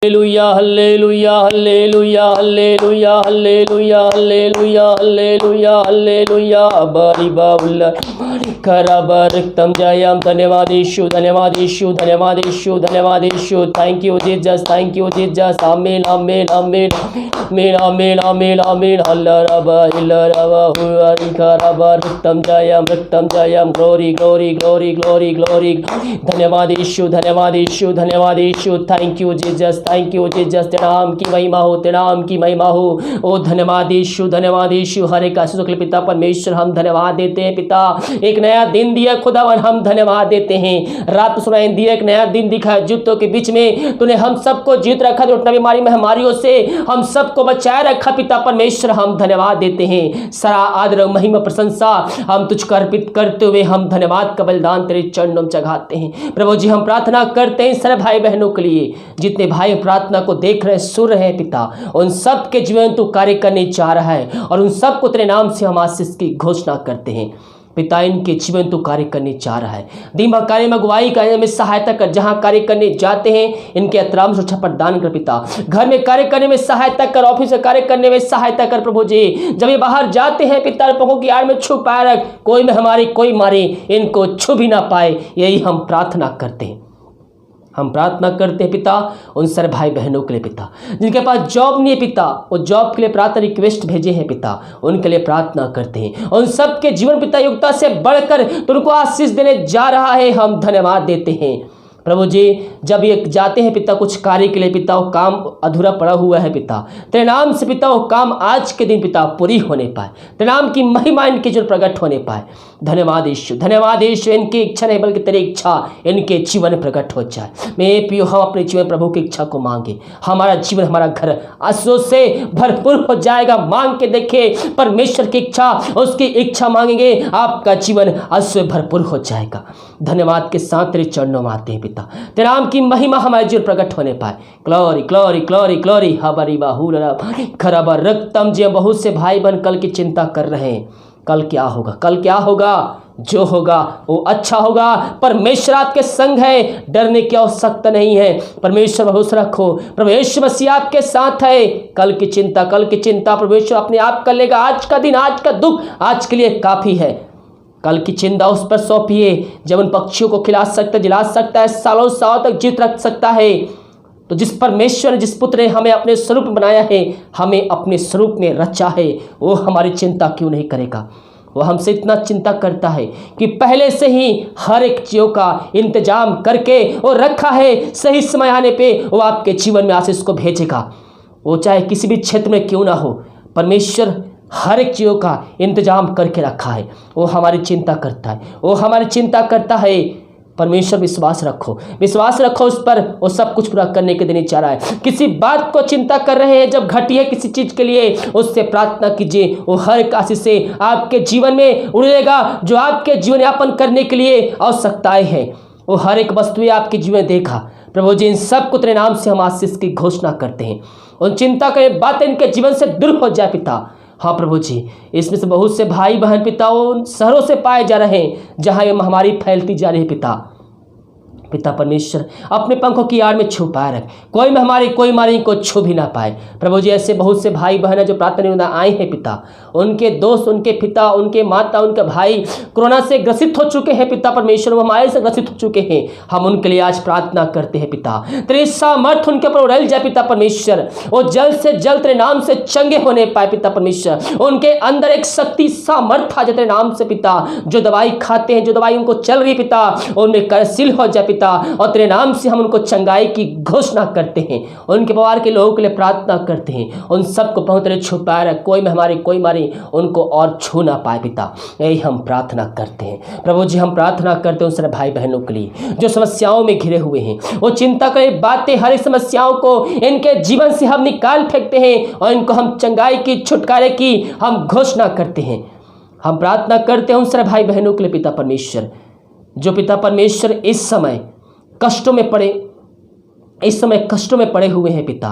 Hallelujah hallelujah hallelujah hallelujah hallelujah hallelujah hallelujah hallelujah बारी बाउल्ला खराबर रक्तम जयम धन्यवाद यीशु धन्यवाद यीशु धन्यवाद यीशु धन्यवाद यीशु थैंक यू जीसस आमीन आमीन आमीन आमीन आमीन आमीन आमीन हल्ला हुआ खराबर रक्तम जयम glory glory glory glory glory धन्यवाद यीशु धन्यवाद यीशु धन्यवाद यीशु थैंक यू जीसस तेरा नाम की महिमा हो तेरा नाम की महिमा हो। ओ धन्यवाद यीशु हर एक आशीषों के लिए पिता परमेश्वर हम धन्यवाद देते हैं पिता। एक नया दिन दिया खुदावन हम धन्यवाद देते हैं। रात सुनाई दिया एक नया दिन दिखा जूतों के बीच में तूने हम सबको जीत रखा उठना बीमारी महामारियों से हम सबको बचाए रखा पिता परमेश्वर हम धन्यवाद देते हैं। सारा आदर महिमा प्रशंसा हम तुझको अर्पित करते हुए हम धन्यवाद का बलिदान तेरे चरणों में चढ़ाते हैं। प्रभु जी हम प्रार्थना करते हैं सारे भाई बहनों के लिए जितने भाई प्रार्थना को देख रहे सुन रहे हैं पिता उन सब के जीवन तू कार्य करने चाह रहा है और उन सबको तेरे नाम से हम आशीष की घोषणा करते हैं पिता। इनके जीवन तू कार्य करने चाह रहा है दिन भर कार्य में अगुवाई करने में सहायता कर जहां कार्य करने जाते हैं इनके अतराम सुरक्षा प्रदान कर पिता। घर में कार्य करने में सहायता कर ऑफिस में कार्य करने में सहायता कर प्रभु जी। जब ये बाहर जाते हैं पिता पंखों की आड़ में छुपाए रख कोई में हमारी कोई मारे इनको छू भी ना पाए यही हम प्रार्थना करते हैं। हम प्रार्थना करते हैं पिता उन सारे भाई बहनों के लिए पिता जिनके पास जॉब नहीं है पिता वो जॉब के लिए प्रार्थना रिक्वेस्ट भेजे हैं पिता उनके लिए प्रार्थना करते हैं। उन सब के जीवन पिता योग्यता से बढ़कर तो उनको आशीष देने जा रहा है हम धन्यवाद देते हैं प्रभु जी। जब ये जाते हैं पिता कुछ कार्य के लिए पिता वो काम अधूरा पड़ा हुआ है पिता तेरे नाम से पिता वो काम आज के दिन पिता पूरी होने पाए तेरे नाम की महिमा इनके जो प्रकट होने पाए। धन्यवाद यीशु इनकी इच्छा नहीं बल्कि तेरी इच्छा इनके जीवन में प्रकट हो जाए। मैं पियो हम अपने जीवन प्रभु की इच्छा को मांगे हमारा जीवन हमारा घर आशीषों से भरपूर हो जाएगा। मांग के देखे परमेश्वर की इच्छा उसकी इच्छा मांगेंगे आपका जीवन आशीष से भरपूर हो जाएगा। धन्यवाद के साथ तेरे चरणों में आते हैं पिता तेरे नाम की महिमा हमारे जीवन प्रकट होने पाए। ग्लोरी ग्लोरी ग्लोरी ग्लोरी हबरी बाहुरा खराबर रक्तम जी। बहुत से भाई बहन कल की चिंता कर रहे हैं कल क्या होगा जो होगा वो अच्छा होगा। परमेश्वर आपके संग है डरने की आवश्यकता नहीं है। परमेश्वर भरोसा रखो प्रभु यीशु मसीह आपके साथ है। कल की चिंता परमेश्वर अपने आप कर लेगा। आज का दिन आज का दुख आज के लिए काफ़ी है। कल की चिंता उस पर सौंपिए जब उन पक्षियों को खिला सकता है जिला सकता है सालों सालों तक जीत रख सकता है। तो जिस परमेश्वर जिस पुत्र ने हमें अपने स्वरूप बनाया है हमें अपने स्वरूप में रचा है वो हमारी चिंता क्यों नहीं करेगा। वो हमसे इतना चिंता करता है कि पहले से ही हर एक चीज़ों का इंतजाम करके वो रखा है। सही समय आने पे वो आपके जीवन में आशीष को भेजेगा। वो चाहे किसी भी क्षेत्र में क्यों ना हो परमेश्वर हर एक चीज़ों का इंतजाम करके रखा है। वो हमारी चिंता करता है परमेश्वर विश्वास रखो उस पर वो सब कुछ पूरा करने के देने चाह रहा है। किसी बात को चिंता कर रहे हैं जब घटी है किसी चीज़ के लिए उससे प्रार्थना कीजिए वो हर एक आशीष से आपके जीवन में उड़ेगा जो आपके जीवन यापन करने के लिए आवश्यकताएं हैं। वो हर एक वस्तु आपके जीवन देखा। प्रभु जी इन सब को तेरे नाम से हम आशीष की घोषणा करते हैं। उन चिंता की बातें इनके जीवन से दूर हो जाए पिता। हाँ प्रभु जी इसमें से बहुत से भाई बहन पिता उन शहरों से पाए जा रहे हैं जहाँ ये महामारी फैलती जा रही है पिता परमेश्वर अपने पंखों की आड़ में छुपाए रख कोई महामारी कोई मारी को छू भी ना पाए। प्रभु जी ऐसे बहुत से भाई बहन जो प्रार्थना में आए हैं पिता उनके दोस्त उनके पिता उनके माता उनके भाई कोरोना से ग्रसित हो चुके हैं पिता परमेश्वर वो हमारे से ग्रसित हो चुके हैं। हम उनके लिए आज प्रार्थना करते हैं पिता तेरे सामर्थ उनके ऊपर उड़ल जाए पिता परमेश्वर वो जल्द से जल्द तेरे नाम से चंगे होने पाए पिता परमेश्वर। उनके अंदर एक शक्ति सामर्थ आ जाए तेरे नाम से पिता। जो दवाई खाते हैं जो दवाई उनको चल रही पिता उनमें कार्यशील हो जाए और तेरे नाम से हम उनको चंगाई की घोषणा करते हैं। उनके परिवार के लोगों के लिए प्रार्थना करते हैं उन सबको बहुत तेरे छुपाए रख कोई महामारी कोई मारी उनको और छू ना पाए पिता। यही हम प्रार्थना करते हैं प्रभु जी। हम प्रार्थना करते हैं उन सारे भाई बहनों के लिए जो समस्याओं में घिरे हुए हैं वो चिंता करे बातें हर एक समस्याओं को इनके जीवन से हम निकाल फेंकते हैं और इनको हम चंगाई की छुटकारे की हम घोषणा करते हैं। हम प्रार्थना करते हैं उन सारे भाई बहनों के लिए पिता परमेश्वर जो पिता परमेश्वर इस समय कष्टों में पड़े हुए हैं पिता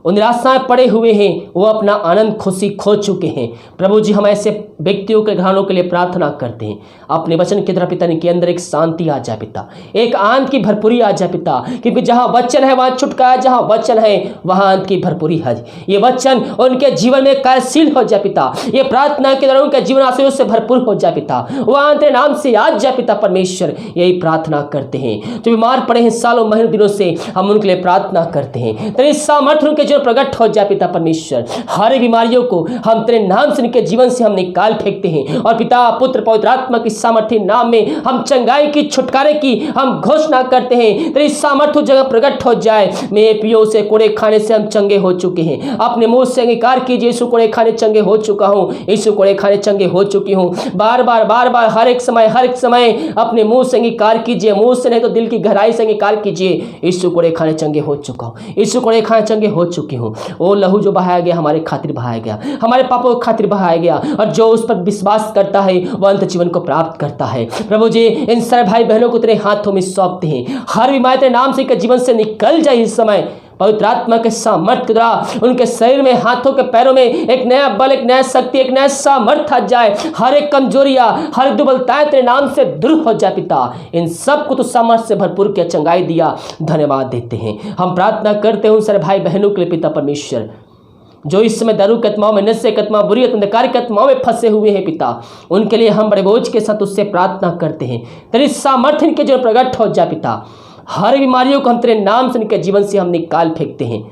वो निराशा में पड़े हुए हैं, वो अपना आनंद खुशी खो चुके हैं। प्रभु जी, हम ऐसे व्यक्तियों के घरानों के लिए प्रार्थना करते हैं, अपने वचन के द्वारा पिता के अंदर एक शांति आ जाए पिता, एक आनंद की भरपूरी आ जाए पिता, क्योंकि जहां वचन है वहां छुटकारा, जहां वचन है वहां आनंद की भरपूरी है। ये वचन उनके जीवन में कार्यशील हो जाए पिता, ये प्रार्थना के द्वारा उनके जीवन आशीर्वाद से भरपूर हो जाए पिता, वहां तेरे नाम से आ जाए पिता परमेश्वर। यही प्रार्थना करते हैं। जो बीमार पड़े हैं सालों महीनों दिनों से, हम उनके लिए प्रार्थना करते हैं, तेरे सामर्थ्य उनके जीवन प्रकट हो जाए पिता परमेश्वर। हर बीमारियों को हम तेरे नाम से उनके जीवन से हम निकाल फेंकते हैं, और पिता पुत्र पवित्र आत्मा की सामर्थ्य नाम में हम चंगाई की छुटकारे की हम घोषणा करते हैं। तेरी सामर्थ्य जगह प्रकट हो जाए। मेरे पियो से कोड़े खाने से हम चंगे हो चुके हैं, अपने मुंह से अंगीकार कीजिए, यीशु कोड़े खाने चंगे हो चुका हूँ, यीशु कोड़े खाने चंगे हो चुकी हूँ। बार बार हर एक समय अपने मुंह से अंगीकार कीजिए, मुंह से नहीं तो दिल की गहराई से अंगीकार कीजिए, यीशु कोड़े खाने चंगे हो चुका हूँ, यीशु कोड़े खाने चंगे हो चुकी हूँ। वो लहू जो बहाया गया हमारे खातिर बहाया गया, हमारे पापों के खातिर बहाया गया, और जो उस पर विश्वास करता है वह अंत जीवन को प्राप्त करता है। प्रभु जी, इन सारे भाई बहनों को तेरे हाथों में सौंपते हैं। हर बीमारी तेरे नाम से के जीवन से निकल जाए। इस समय पवित्र आत्मा के सामर्थ्य द्वारा उनके शरीर में, हाथों के पैरों में एक नया बल, एक नया शक्ति, एक नया सामर्थ्य आ जाए। हर एक कमजोरियां, हर दुर्बलताएं तेरे नाम से दूर हो जाए पिता। इन सब को तो सामर्थ्य से भरपूर किया, चंगाई दिया, धन्यवाद देते हैं। हम प्रार्थना करते हैं उन सारे भाई बहनों के लिए पिता परमेश्वर, जो इस समय दारू के आत्माओं में, नशे के आत्मा, बुरी अंधकार के आत्माओं में फंसे हुए हैं पिता, उनके लिए हम बड़े बोझ के साथ उससे प्रार्थना करते हैं। तेरी सामर्थ्य के जो प्रकट हो जाए पिता, हर बीमारियों को हम तेरे नाम से इनके जीवन से हम निकाल फेंकते हैं।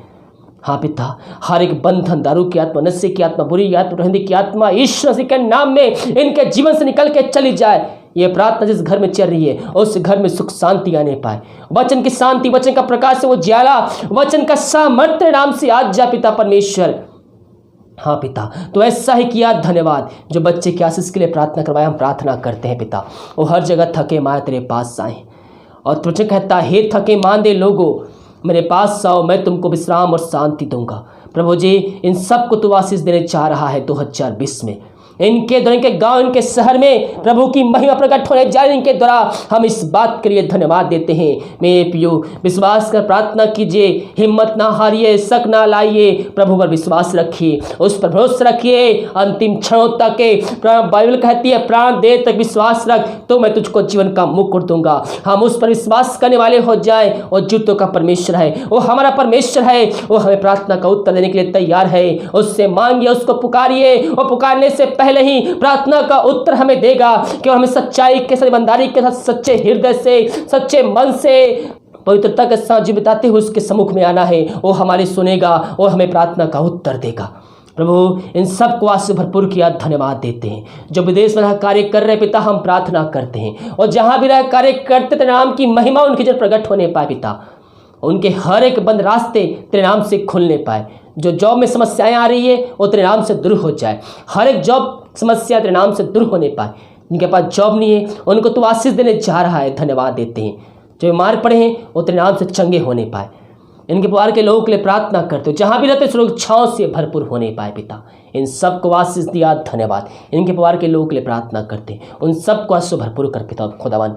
हाँ पिता, हर एक बंधन, दारू की आत्मा, नशे की आत्मा, बुरी आत्मा, हिंदी की आत्मा, ईश्वर के नाम में इनके जीवन से निकल के चली जाए। ये प्रार्थना जिस घर में चल रही है उस घर में सुख शांति आने पाए। वचन की शांति, वचन का प्रकाश से वो ज्याला, वचन का सामर्थ्य नाम से आज जा पिता परमेश्वर। हाँ पिता, तो ऐसा ही किया, धन्यवाद। जो बच्चे की आशीष के लिए प्रार्थना करवाए, हम प्रार्थना करते हैं पिता, वो हर जगह थके माए तेरे पास आए, और तुझे कहता, हे थके मांदे लोगों मेरे पास आओ, मैं तुमको विश्राम और शांति दूंगा। प्रभु जी, इन सब को तू आशीष देने चाह रहा है 2020 में। इनके द्वारा, इनके गांव, इनके शहर में प्रभु की महिमा प्रकट होने जा रही, इनके द्वारा हम इस बात के लिए धन्यवाद देते हैं। मेरे पियो, विश्वास कर प्रार्थना कीजिए, हिम्मत ना हारिए, शक ना लाइए, प्रभु पर विश्वास रखिए, उस पर भरोसा रखिए अंतिम क्षणों तक। बाइबल कहती है, प्राण दे तक विश्वास रख तो मैं तुझको जीवन का मुकुट दूंगा। हम उस पर विश्वास करने वाले हो जाए। और जूतों का परमेश्वर है, वो हमारा परमेश्वर है, वो हमें प्रार्थना का उत्तर देने के लिए तैयार है। उससे मांगिए, उसको पुकारिए, और पुकारने से पहले ही प्रार्थना का उत्तर हमें देगा, कि हमें सच्चाई के साथ, ईमानदारी के साथ, सच्चे हृदय से, सच्चे मन से, पवित्रता के साथ जीवन बिताते हुए उसके सम्मुख में आना है। वो हमारी सुनेगा और हमें प्रार्थना का उत्तर देगा। प्रभु, इन सब को आशीष भरपूर किया, धन्यवाद देते हैं। जो विदेश में रह कार्य कर रहे पिता, हम प्रार्थना करते हैं, और जहां भी रह कार्य करते तेरे नाम की महिमा उनकी जब प्रकट होने पाए पिता, उनके हर एक बंद रास्ते तेरे नाम से खुलने पाए। जो जॉब में समस्याएं आ रही है वो तेरे नाम से दूर हो जाए। हर एक जॉब समस्या तेरे नाम से दूर होने पाए। जिनके पास जॉब नहीं है उनको तू आशीष देने जा रहा है, धन्यवाद देते हैं। जो बीमार पड़े हैं वो तेरे नाम से चंगे होने पाए। इनके परिवार के लोगों के लिए प्रार्थना करते हो, जहाँ भी रहते हैं लोग छाँव से भरपूर होने पाए पिता। इन सब को आशीष दिया, धन्यवाद। इनके परिवार के लोगों के लिए प्रार्थना करते हैं, उन सबको आशीष भरपूर कर पिता खुदावन।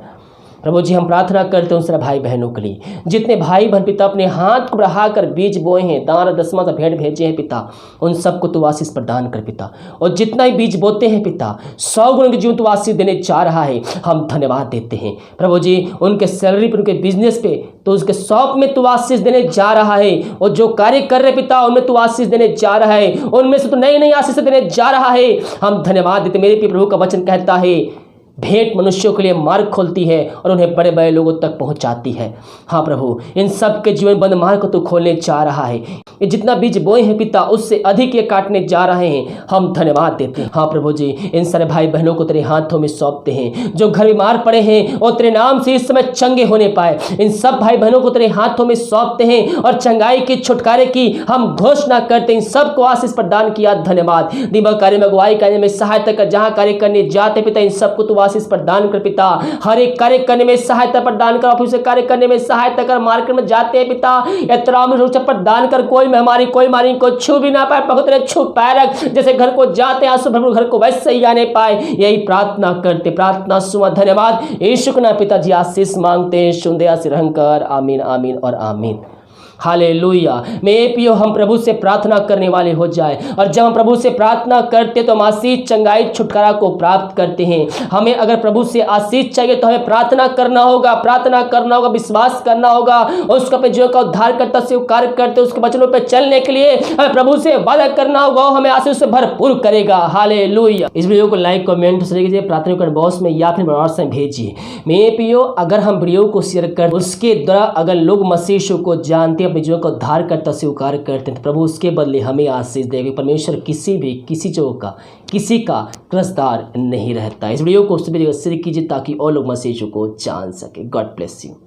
प्रभु जी, हम प्रार्थना करते हैं उन सारे भाई बहनों के लिए, जितने भाई बहन पिता अपने हाथ को बढ़ाकर बीज बोए हैं, दान दसवां का भेंट भेजे हैं पिता, उन सबको तू आशीष प्रदान कर पिता। और जितना ही बीज बोते हैं पिता, 100 गुण के जीवन तू आशीष देने जा रहा है, हम धन्यवाद देते हैं। प्रभु जी, उनके सैलरी पर, उनके बिजनेस पे, तो उसके शॉप में तू आशीष देने जा रहा है। और जो कार्य कर रहे पिता, उनमें तू आशीष देने जा रहा है, उनमें से तू नई नई आशीष देने जा रहा है, हम धन्यवाद देते। मेरे प्रिय प्रभु का वचन कहता है, भेंट मनुष्यों के लिए मार्ग खोलती है और उन्हें बड़े बड़े लोगों तक पहुंचाती है। हाँ प्रभु, इन सब के जीवन बंद मार्ग को तू खोलने जा रहा है। ये जितना बीज बोए हैं पिता, उससे अधिक ये काटने जा रहे हैं, हम धन्यवाद देते हैं। हाँ प्रभु जी, इन सारे भाई बहनों को तेरे हाथों में सौंपते हैं। जो घर बीमार पड़े हैं और तेरे नाम से इस समय चंगे होने पाए, इन सब भाई बहनों को तेरे हाथों में सौंपते हैं, और चंगाई की, छुटकारे की हम घोषणा करते हैं। इन सबको आशीष प्रदान किया, धन्यवाद। दिमाग कार्य में, अगुवाई करने में सहायता कर, जहाँ कार्य करने जाते पिता, इन सबको तू आशीष प्रदान कर पिता। हर एक कार्य करने में सहायता प्रदान कर, ऑफिस से कार्य करने में सहायता कर, मार्केट में जाते हैं पिता, यात्राओं में रूप प्रदान कर। कोई महामारी, कोई मारी को छू भी ना पाए, पवित्र छू पाए रख। जैसे घर को जाते हैं आंसू भरपूर घर को वैसे ही आने पाए, यही प्रार्थना करते, प्रार्थना सुना, धन्यवाद। यीशु के नाम पिताजी आशीष मांगते, सुन दया से रहकर, आमीन, आमीन और आमीन। हालेलुया। मेरे प्रियो, हम प्रभु से प्रार्थना करने वाले हो जाए, और जब हम प्रभु से प्रार्थना करते तो हम आशीष, चंगाई, छुटकारा को प्राप्त करते हैं। हमें अगर प्रभु से आशीष चाहिए तो हमें प्रार्थना करना होगा, विश्वास करना होगा, और उसका पे जो का उद्धार करता स्वीकार करते उसके वचनों पर चलने के लिए हमें प्रभु से वादा करना होगा, हमें आशीष से भरपूर करेगा। हालेलुया। इस वीडियो को लाइक, कमेंट शेयर कीजिए, प्रार्थना कर बॉक्स में या फिर व्हाट्सएप में भेजिए। मेरे प्रियो, अगर हम वीडियो को शेयर कर उसके द्वारा अगर लोग मसीह यीशु को जानते, अपने जीवन को उद्धार करता स्वीकार करते हैं, तो प्रभु उसके बदले हमें आशीष देगा। परमेश्वर किसी का कर्जदार नहीं रहता। इस वीडियो को सभी जगह शेयर कीजिए ताकि और लोग मसीह यीशु को जान सके। God bless you.